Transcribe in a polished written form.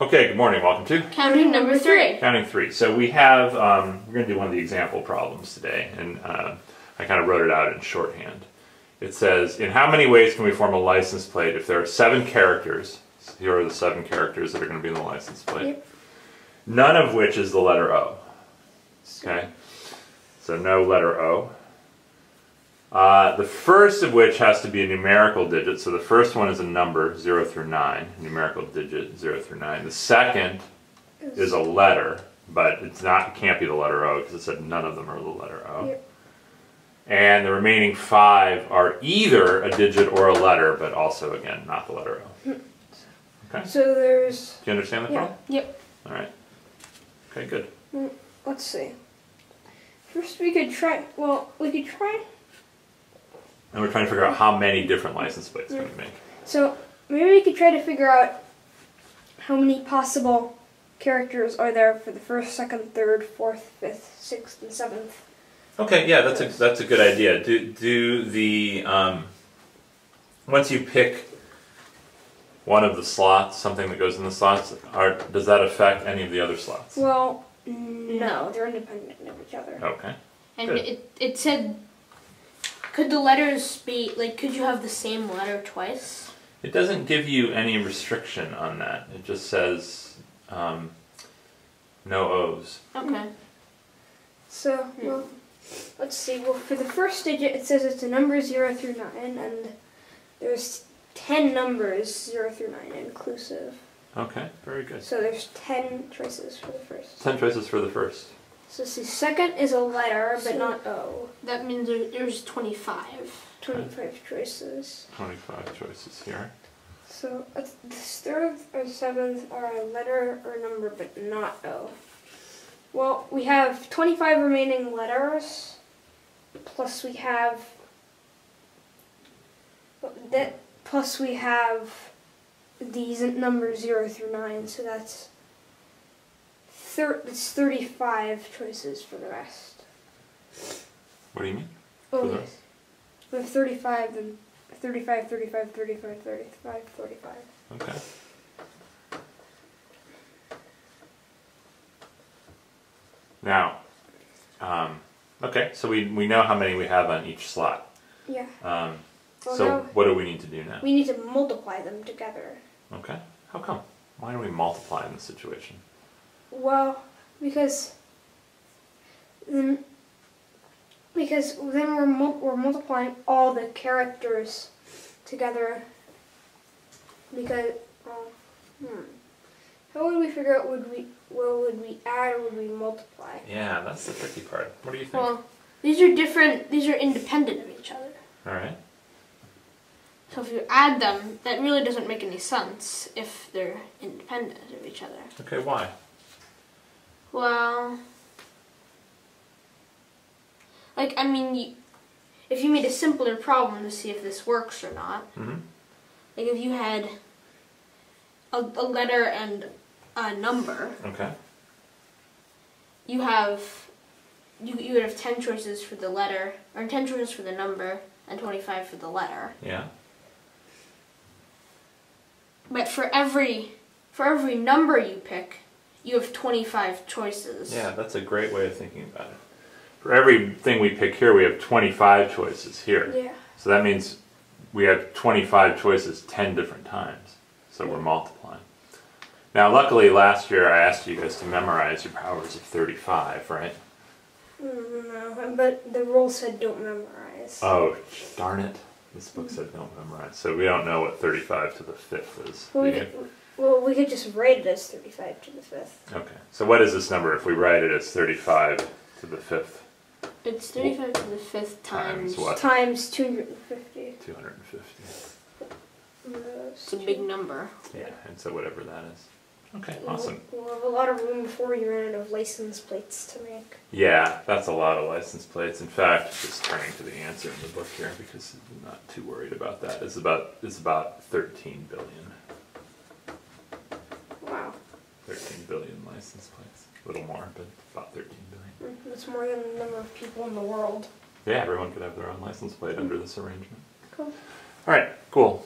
Okay, good morning. Welcome to Counting number 3. Counting 3. So we have, we're going to do one of the example problems today, and I kind of wrote it out in shorthand. It says, in how many ways can we form a license plate if there are 7 characters? So here are the 7 characters that are going to be in the license plate. Yep. None of which is the letter O. Okay? So no letter O. The first of which has to be a numerical digit, so the first one is a number, 0 through 9, numerical digit, 0 through 9. The second is a letter, but it can't be the letter O, because it said none of them are the letter O. Yep. And the remaining 5 are either a digit or a letter, but also, again, not the letter O. Okay? So there's... Do you understand the problem? Yep. Alright. Okay, good. Let's see. First we could try... Well, we could try... And we're trying to figure out how many different license plates can we make. So maybe we could try to figure out how many possible characters are there for the first, second, third, fourth, fifth, sixth, and seventh. Okay, yeah, that's a good idea. Do the once you pick one of the slots, something that goes in the slots, does that affect any of the other slots? Well, no, they're independent of each other. Okay. And it said, could the letters be, like, could you have the same letter twice? It doesn't give you any restriction on that. It just says no O's. Okay. So, well, let's see. Well, for the first digit, it says it's a number 0 through 9, and there's 10 numbers 0 through 9 inclusive. Okay, very good. So there's 10 choices for the first. 10 choices for the first. So see, second is a letter, but not O. That means there's 25. 25 choices. 25 choices here. So the third or seventh are a letter or number, but not O. Well, we have 25 remaining letters, plus we have these numbers 0 through 9, so that's it's 35 choices for the rest. What do you mean? Oh, For the yes. rest? We have 35, then 35, 35, 35, 35, 35. Okay. Now, okay, so we know how many we have on each slot. Yeah. So what do we need to do now? We need to multiply them together. Okay. How come? Why do we multiply in this situation? Well, because then we're multiplying all the characters together. Because how would we figure out would we add or would we multiply? Yeah, that's the tricky part. What do you think? Well, these are different. These are independent of each other. All right. So if you add them, that really doesn't make any sense if they're independent of each other. Okay, why? Well, like, I mean, if you made a simpler problem to see if this works or not, like if you had a letter and a number, okay, you would have 10 choices for the letter, or 10 choices for the number, and 25 for the letter. Yeah. But for every number you pick, you have 25 choices. Yeah, that's a great way of thinking about it. For everything we pick here, we have 25 choices here. Yeah. So that means we have 25 choices 10 different times. So we're multiplying. Now, luckily, last year I asked you guys to memorize your powers of 35, right? No, but the rule said don't memorize. Oh, darn it. This book said don't memorize. So we don't know what 35 to the 5th is. Well, we could just write it as 35 to the 5th. Okay. So what is this number if we write it as 35 to the 5th? It's 35 to the 5th Times what? Times 250. 250. It's a big number. Yeah, and so whatever that is. Okay, awesome. We'll have a lot of room before you run out of license plates to make. Yeah, that's a lot of license plates. In fact, just turning to the answer in the book here because I'm not too worried about that. It's about 13 billion. Wow. 13 billion license plates. A little more, but about 13 billion. That's more than the number of people in the world. Yeah, everyone could have their own license plate under this arrangement. Cool. All right, cool.